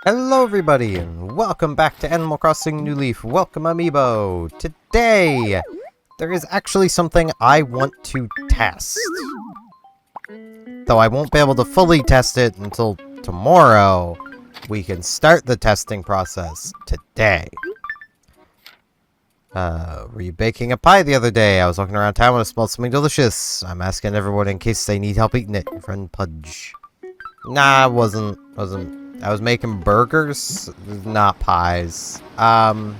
Hello everybody, and welcome back to Animal Crossing New Leaf. Welcome, Amiibo! Today, there is actually something I want to test. Though I won't be able to fully test it until tomorrow. We can start the testing process today. Were you baking a pie the other day? I was walking around town when I smelled something delicious. I'm asking everyone in case they need help eating it. Your friend Pudge. Nah, I wasn't. I was making burgers, not pies. But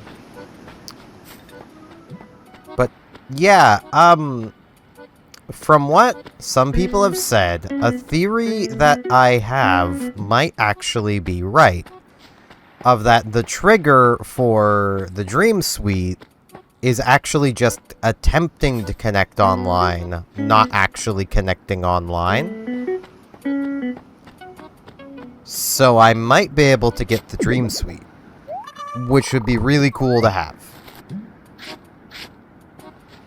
yeah, from what some people have said, a theory that I have might actually be right. Of that the trigger for the Dream Suite is actually just attempting to connect online, not actually connecting online. So I might be able to get the Dream Suite, which would be really cool to have.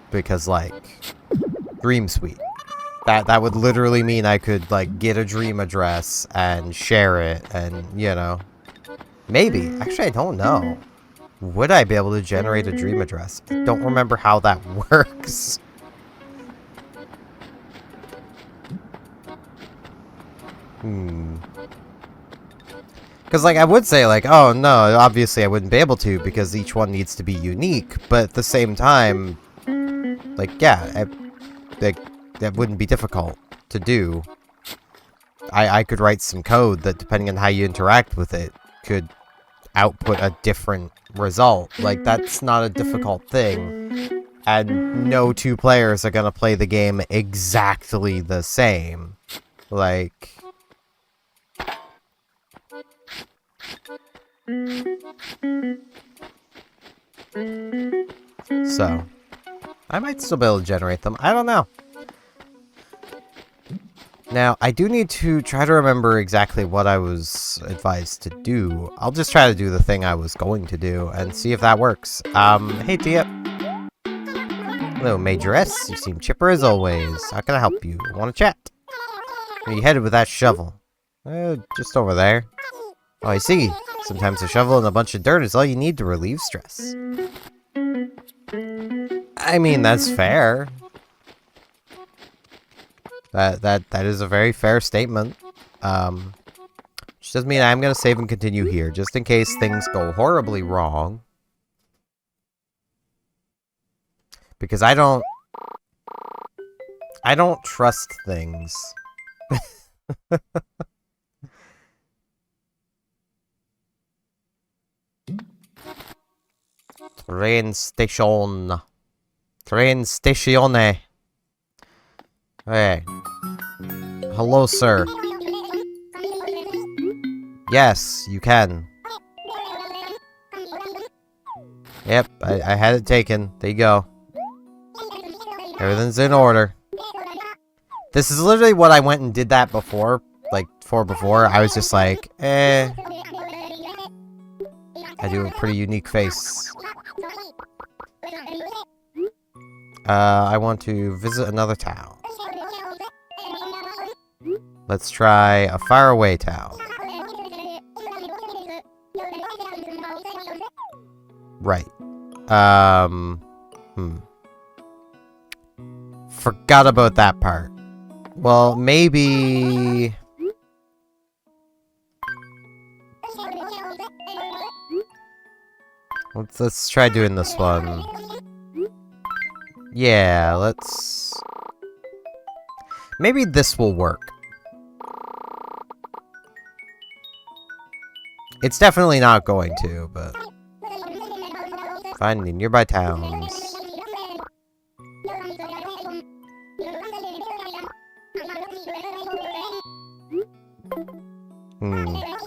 Because, like, Dream Suite. That would literally mean I could, like, get a dream address and share it and, you know. Maybe. Actually, I don't know. Would I be able to generate a dream address? I don't remember how that works. Because, like, I would say, like, oh, no, obviously I wouldn't be able to because each one needs to be unique. But at the same time, like, yeah, that wouldn't be difficult to do. I could write some code that, depending on how you interact with it, could output a different result. Like, that's not a difficult thing. And no two players are going to play the game exactly the same. Like... So, I might still be able to generate them. I don't know. Now, I do need to try to remember exactly what I was advised to do. I'll just try to do the thing I was going to do and see if that works. Hey, Tia. Hello, Majoress. You seem chipper as always. How can I help you? Want to chat? Where are you headed with that shovel? Just over there. Oh, I see. Sometimes a shovel and a bunch of dirt is all you need to relieve stress. I mean, that's fair. That is a very fair statement. Which does mean I'm gonna save and continue here, just in case things go horribly wrong. Because I don't trust things. Train station. Train statione. Hey. Hello, sir. Yes, you can. Yep, I had it taken. There you go. Everything's in order. This is literally what I went and did that before. Like, before. I was just like, I do a pretty unique face. I want to visit another town. Let's try a faraway town. Right. Forgot about that part. Well, maybe... Let's try doing this one. Yeah, let's... Maybe this will work. It's definitely not going to, but... Find the nearby towns.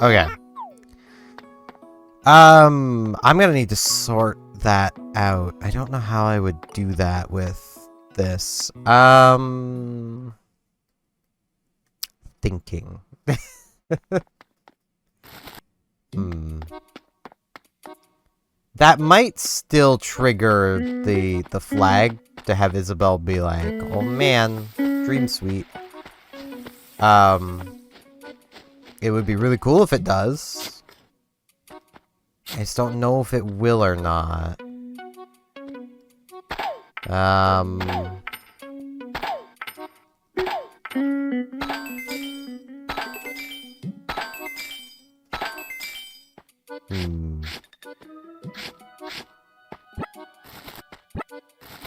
Okay. I'm gonna need to sort that out. I don't know how I would do that with this. thinking. That might still trigger the flag to have Isabelle be like, oh man, dream suite. It would be really cool if it does. I just don't know if it will or not.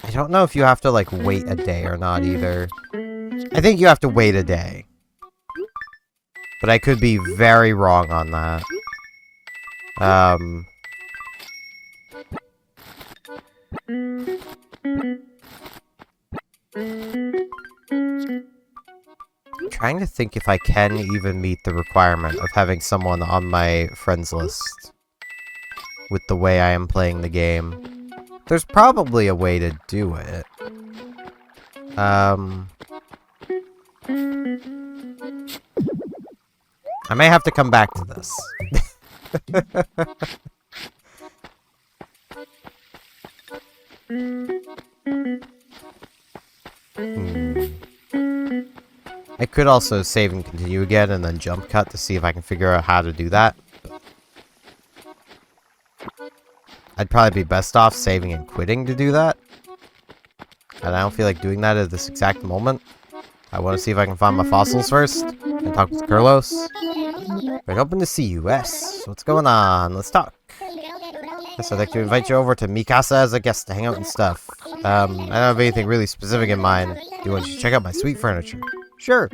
I don't know if you have to, like, wait a day or not, either. I think you have to wait a day. But I could be very wrong on that. I'm trying to think if I can even meet the requirement of having someone on my friends list with the way I am playing the game. There's probably a way to do it. I may have to come back to this. I could also save and continue again and then jump cut to see if I can figure out how to do that. I'd probably be best off saving and quitting to do that. And I don't feel like doing that at this exact moment. I want to see if I can find my fossils first and talk with Carlos. We're hoping to see you. Yes. What's going on? Let's talk. Yes, I'd like to invite you over to Mikasa as a guest to hang out and stuff. I don't have anything really specific in mind. Do you want to check out my sweet furniture? Sure.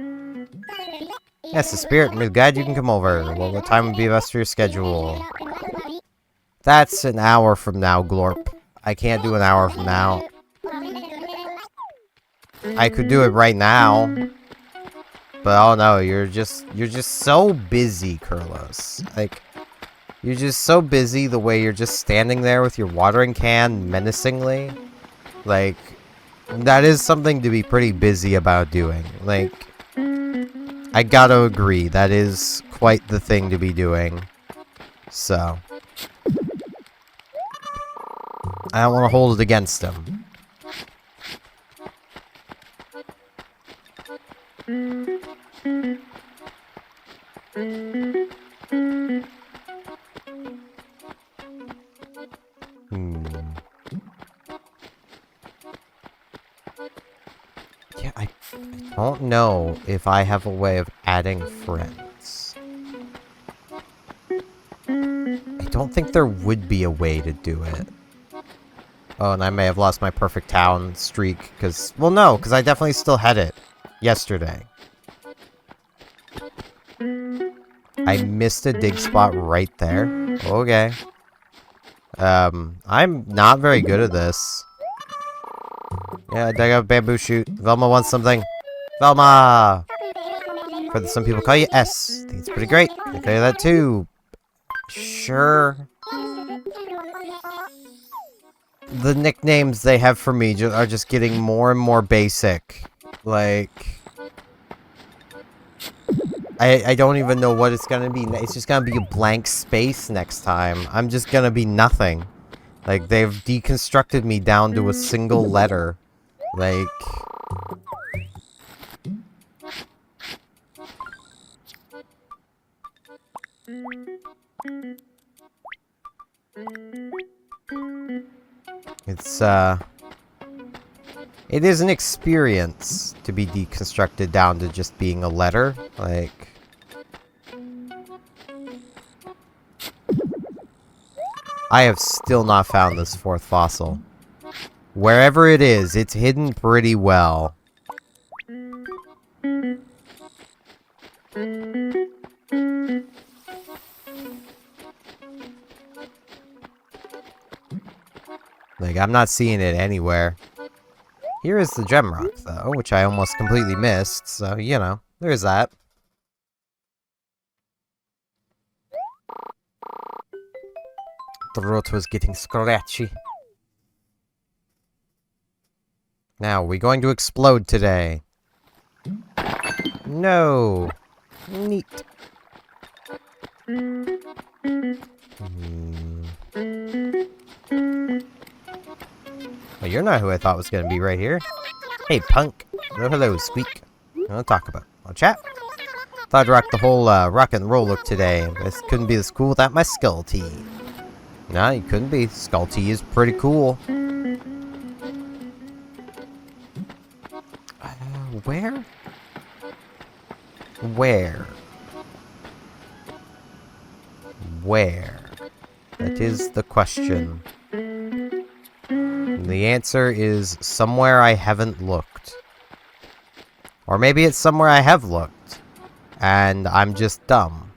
Yes, the spirit. I'm really glad you can come over. Well, what time would be best for your schedule? That's an hour from now, Glorp. I can't do an hour from now. I could do it right now. But oh no, you're just so busy, Carlos. Like, you're just so busy the way you're just standing there with your watering can menacingly. Like, that is something to be pretty busy about doing. Like, I gotta agree, that is quite the thing to be doing. So, I don't want to hold it against him. Yeah, I don't know if I have a way of adding friends. I don't think there would be a way to do it. Oh, and I may have lost my perfect town streak, because... Well, no, because I definitely still had it yesterday. I missed a dig spot right there. Okay. I'm not very good at this. Yeah, dug out a bamboo shoot. Velma wants something. Velma! For some people call you S. I think it's pretty great. I call you that too. Sure. The nicknames they have for me are just getting more and more basic. Like... I don't even know what it's gonna be. It's just gonna be a blank space next time. I'm just gonna be nothing. Like, they've deconstructed me down to a single letter. Like... It's, it is an experience to be deconstructed down to just being a letter. Like... I have still not found this fourth fossil. Wherever it is, it's hidden pretty well. Like, I'm not seeing it anywhere. Here is the gem rock, though, which I almost completely missed, so, you know, there's that. Throat was getting scratchy. Now, we're going to explode today. No! Neat. Well, you're not who I thought was gonna be right here. Hey, punk. Oh, hello, Squeak. I'll talk about. I'll chat. Thought I'd rock the whole rock and roll look today. This couldn't be this cool without my skull tee. No, you couldn't be. Skull tee is pretty cool. Where? Where? Where? That is the question. And the answer is somewhere I haven't looked. Or maybe it's somewhere I have looked. And I'm just dumb.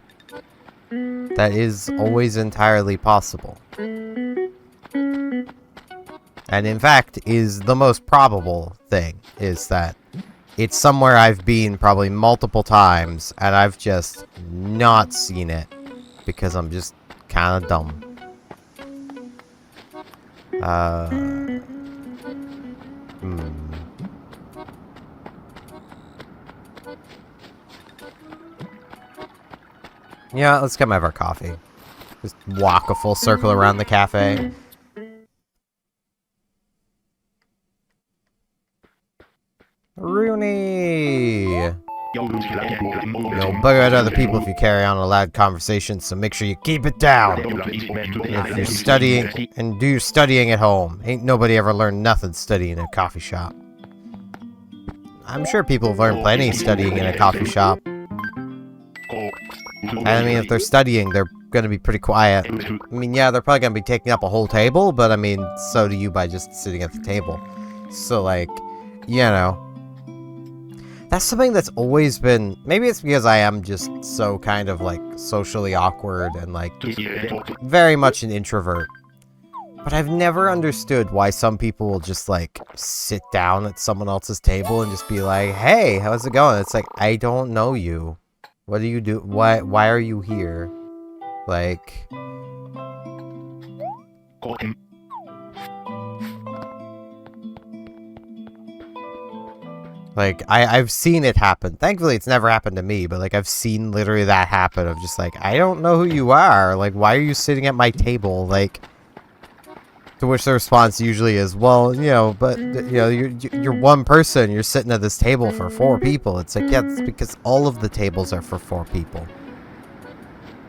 That is always entirely possible. And in fact, is the most probable thing, is that it's somewhere I've been probably multiple times, and I've just not seen it, because I'm just kind of dumb. Yeah, let's get my our coffee. Just walk a full circle around the cafe. Rooney! You'll bugger at other people if you carry on a loud conversation, so make sure you keep it down. If you're studying, and do your studying at home. Ain't nobody ever learned nothing studying in a coffee shop. I'm sure people have learned plenty studying in a coffee shop. I mean, if they're studying, they're gonna be pretty quiet. I mean, yeah, they're probably gonna be taking up a whole table, but I mean, so do you by just sitting at the table. So, like, you know. That's something that's always been... Maybe it's because I am just so kind of, like, socially awkward and, like, very much an introvert. But I've never understood why some people will just, like, sit down at someone else's table and just be like, hey, how's it going? It's like, I don't know you. What do you do? Why are you here? Like... Like, I've seen it happen. Thankfully, it's never happened to me, but, like, I've seen literally that happen of just, like, I don't know who you are. Like, why are you sitting at my table? Like, to which the response usually is, well, you know, but, you know, you're one person. You're sitting at this table for 4 people. It's like, yeah, it's because all of the tables are for 4 people.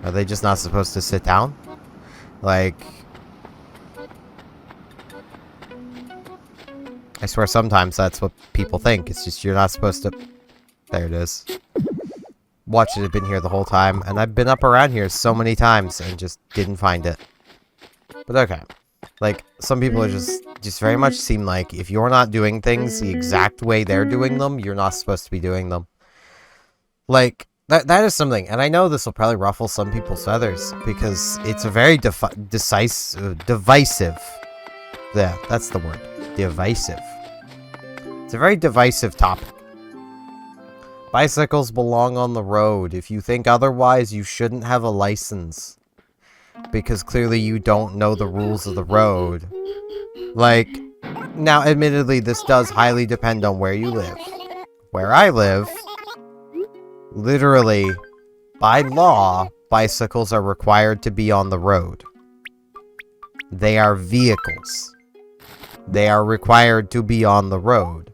Are they just not supposed to sit down? Like... I swear sometimes that's what people think. It's just you're not supposed to... There it is. Watch it have been here the whole time. And I've been up around here so many times and just didn't find it. But okay. Like, some people are just very much seem like if you're not doing things the exact way they're doing them, you're not supposed to be doing them. Like, that is something. And I know this will probably ruffle some people's feathers. Because it's a very divisive... Yeah, that's the word. Divisive. It's a very divisive topic. Bicycles belong on the road. If you think otherwise, you shouldn't have a license. Because clearly you don't know the rules of the road. Like, now admittedly this does highly depend on where you live. Where I live, literally, by law, bicycles are required to be on the road. They are vehicles. They are required to be on the road.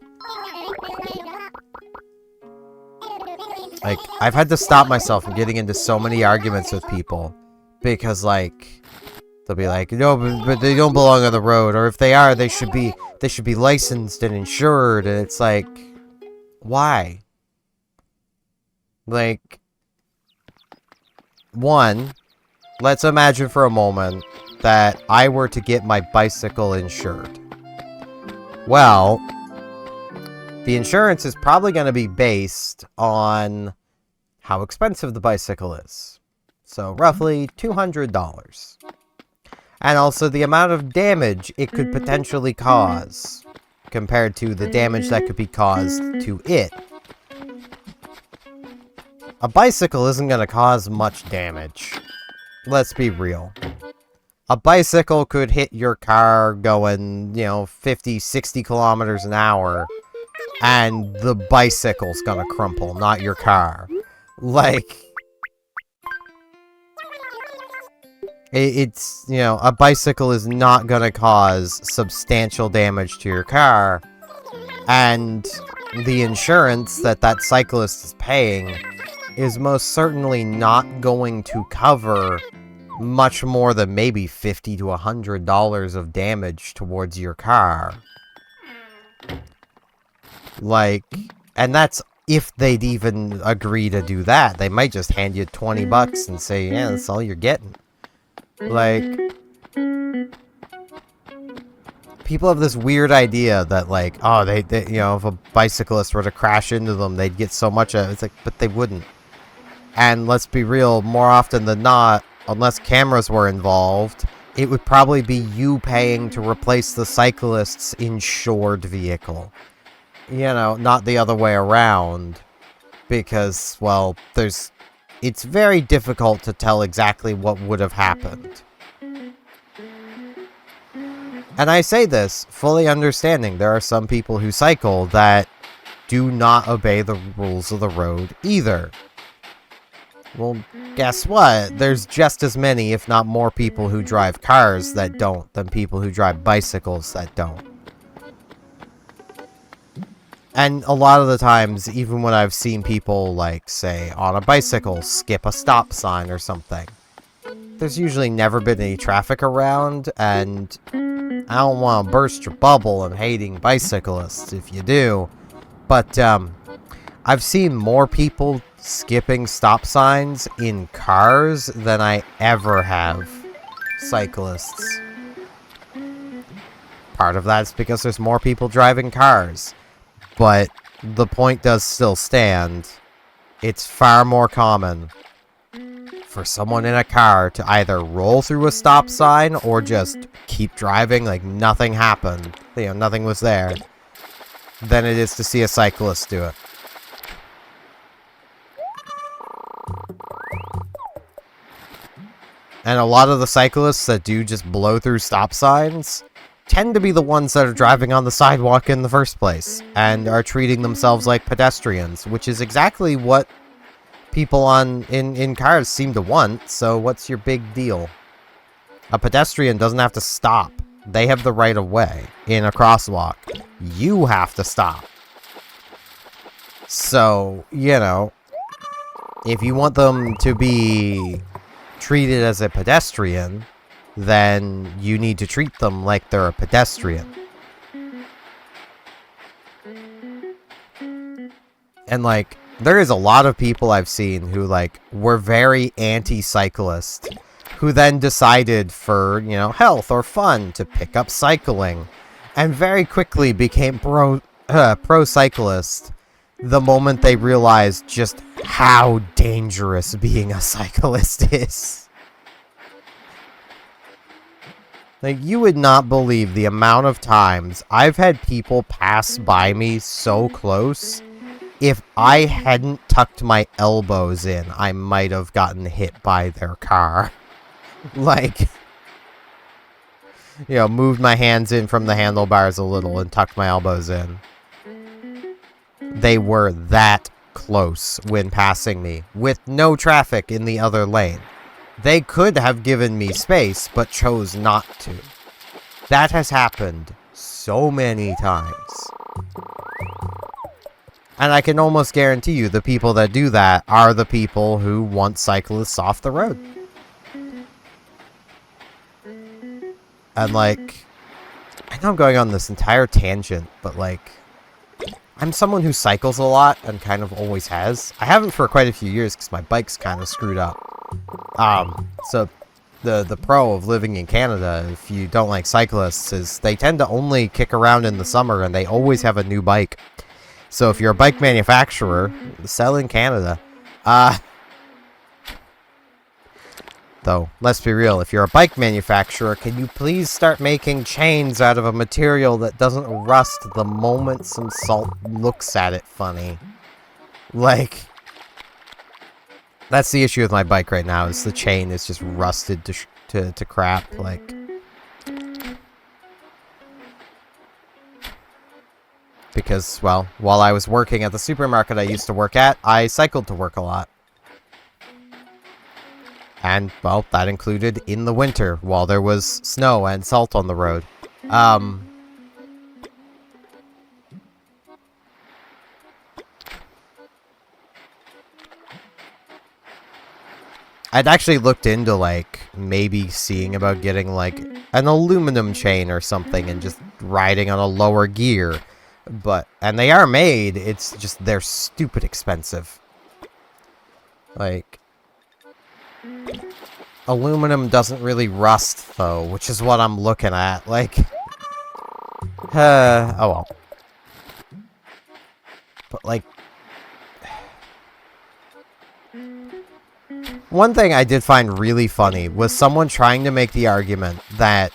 Like, I've had to stop myself from getting into so many arguments with people. Because, like, they'll be like, no, but they don't belong on the road. Or if they are, they should be licensed and insured. And it's like, why? Like, one, let's imagine for a moment that I were to get my bicycle insured. Well, the insurance is probably going to be based on how expensive the bicycle is. So, roughly $200. And also the amount of damage it could potentially cause compared to the damage that could be caused to it. A bicycle isn't going to cause much damage. Let's be real. A bicycle could hit your car going, you know, 50, 60 kilometers an hour, and the bicycle's gonna crumple, not your car. Like, it's, you know, a bicycle is not gonna cause substantial damage to your car, and the insurance that that cyclist is paying is most certainly not going to cover much more than maybe $50 to $100 of damage towards your car. Like, and that's if they'd even agree to do that. They might just hand you 20 bucks and say, yeah, that's all you're getting. Like, people have this weird idea that, like, oh, they you know, if a bicyclist were to crash into them, they'd get so much of it. It's like, but they wouldn't. And let's be real, more often than not, unless cameras were involved, it would probably be you paying to replace the cyclist's insured vehicle. You know, not the other way around. Because, well, it's very difficult to tell exactly what would have happened. And I say this, fully understanding there are some people who cycle that do not obey the rules of the road either. Well, guess what? There's just as many, if not more, people who drive cars that don't than people who drive bicycles that don't. And a lot of the times, even when I've seen people, like, say, on a bicycle, skip a stop sign or something, there's usually never been any traffic around, and I don't want to burst your bubble of hating bicyclists if you do, but I've seen more people skipping stop signs in cars than I ever have cyclists. Part of that's because there's more people driving cars, but the point does still stand. It's far more common for someone in a car to either roll through a stop sign or just keep driving like nothing happened, you know, nothing was there, than it is to see a cyclist do it. And a lot of the cyclists that do just blow through stop signs tend to be the ones that are driving on the sidewalk in the first place and are treating themselves like pedestrians, which is exactly what people in cars seem to want. So what's your big deal? A pedestrian doesn't have to stop. They have the right of way in a crosswalk. You have to stop. So, you know, if you want them to be treated as a pedestrian, then you need to treat them like they're a pedestrian. And, like, there is a lot of people I've seen who, like, were very anti-cyclist, who then decided for, you know, health or fun to pick up cycling, and very quickly became pro-cyclist the moment they realized just how dangerous being a cyclist is. Like, you would not believe the amount of times I've had people pass by me so close. If I hadn't tucked my elbows in, I might have gotten hit by their car. Like, you know, moved my hands in from the handlebars a little and tucked my elbows in. They were that close when passing me, with no traffic in the other lane. They could have given me space, but chose not to. That has happened so many times. And I can almost guarantee you the people that do that are the people who want cyclists off the road. And, like, I know I'm going on this entire tangent, but, like, I'm someone who cycles a lot and kind of always has. I haven't for quite a few years because my bike's kind of screwed up. So the pro of living in Canada, if you don't like cyclists, is they tend to only kick around in the summer and they always have a new bike. So if you're a bike manufacturer, sell in Canada. Though, let's be real, if you're a bike manufacturer, can you please start making chains out of a material that doesn't rust the moment some salt looks at it funny? Like, that's the issue with my bike right now, is the chain is just rusted to crap, like. Because, well, while I was working at the supermarket I used to work at, I cycled to work a lot. And, well, that included in the winter, while there was snow and salt on the road. I'd actually looked into, like, maybe seeing about getting, like, an aluminum chain or something and just riding on a lower gear. And they are made, it's just they're stupid expensive. Like, aluminum doesn't really rust, though, which is what I'm looking at. Like, oh well. But, like, one thing I did find really funny was someone trying to make the argument that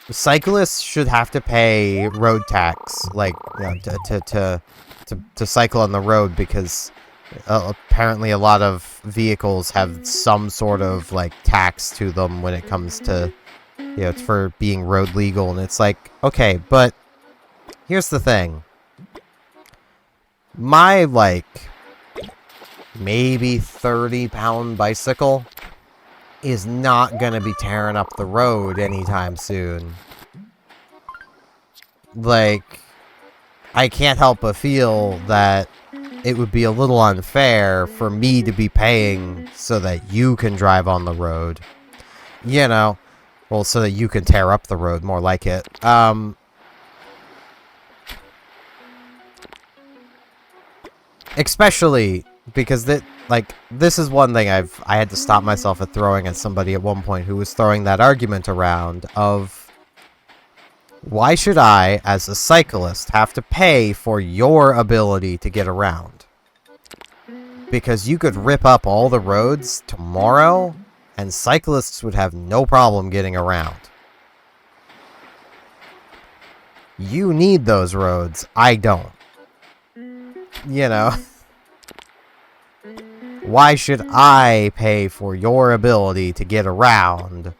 cyclists should have to pay road tax, like, you know, to cycle on the road, because apparently a lot of vehicles have some sort of, like, tax to them when it comes to, you know, it's for being road legal. And it's like, okay, but here's the thing. My, like, maybe 30-pound bicycle is not gonna be tearing up the road anytime soon. Like, I can't help but feel that it would be a little unfair for me to be paying so that you can drive on the road. You know, well, so that you can tear up the road, more like it. Especially because this is one thing I had to stop myself at throwing at somebody at one point who was throwing that argument around of, why should I, as a cyclist, have to pay for your ability to get around? Because you could rip up all the roads tomorrow, and cyclists would have no problem getting around. You need those roads. I don't. You know? Why should I pay for your ability to get around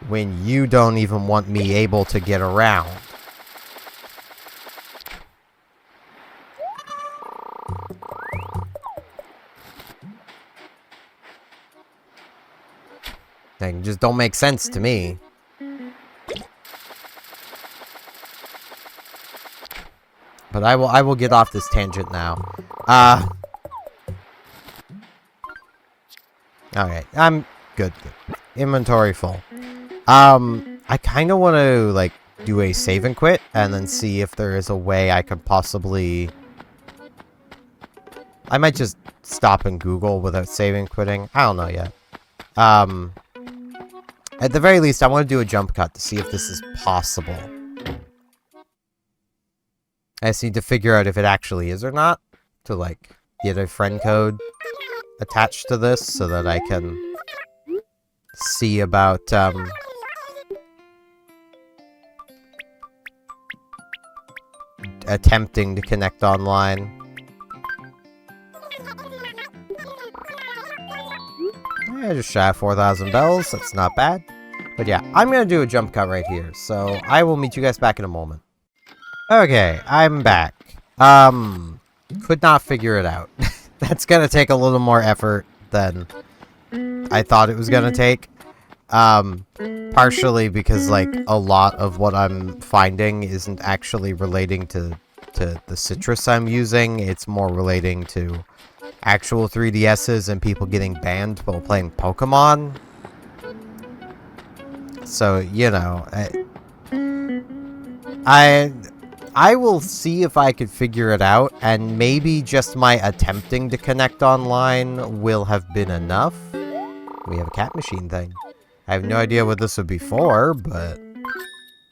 when you don't even want me able to get around? They just don't make sense to me. But I will get off this tangent now. Alright, I'm good. Inventory full. I kind of want to, like, do a save and quit, and then see if there is a way I could possibly... I might just stop and Google without saving quitting. I don't know yet. At the very least, I want to do a jump cut to see if this is possible. I just need to figure out if it actually is or not, to, like, get a friend code attached to this so that I can see about, attempting to connect online. Yeah, just shy of 4,000 bells, that's not bad. But yeah, I'm gonna do a jump cut right here, so I will meet you guys back in a moment. Okay, I'm back. Could not figure it out. That's gonna take a little more effort than I thought it was gonna take. Partially because, like, a lot of what I'm finding isn't actually relating to the citrus I'm using. It's more relating to actual 3DSs and people getting banned while playing Pokemon. So, you know, I will see if I could figure it out, and maybe just my attempting to connect online will have been enough. We have a cat machine thing. I have no idea what this would be for, but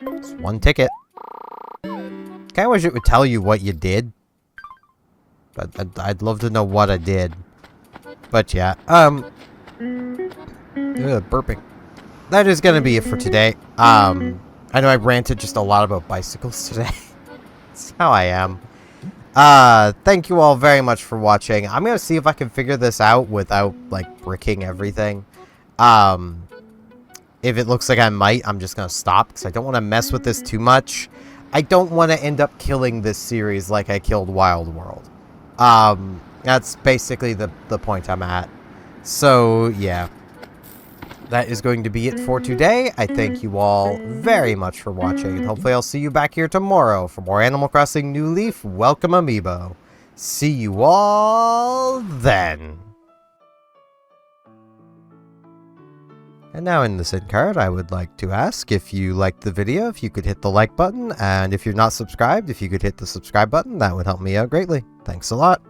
it's one ticket. Kinda wish it would tell you what you did. But I'd love to know what I did. But yeah, burping. That is gonna be it for today. I know I ranted just a lot about bicycles today. That's how I am. Thank you all very much for watching. I'm gonna see if I can figure this out without, like, bricking everything. If it looks like I might, I'm just gonna stop, because I don't want to mess with this too much. I don't want to end up killing this series like I killed Wild World. That's basically the point I'm at. So, yeah. that is going to be it for today. I thank you all very much for watching, and hopefully I'll see you back here tomorrow for more Animal Crossing New Leaf Welcome Amiibo. See you all then. And now in this end card, I would like to ask if you liked the video, if you could hit the like button, and if you're not subscribed, if you could hit the subscribe button, that would help me out greatly. Thanks a lot.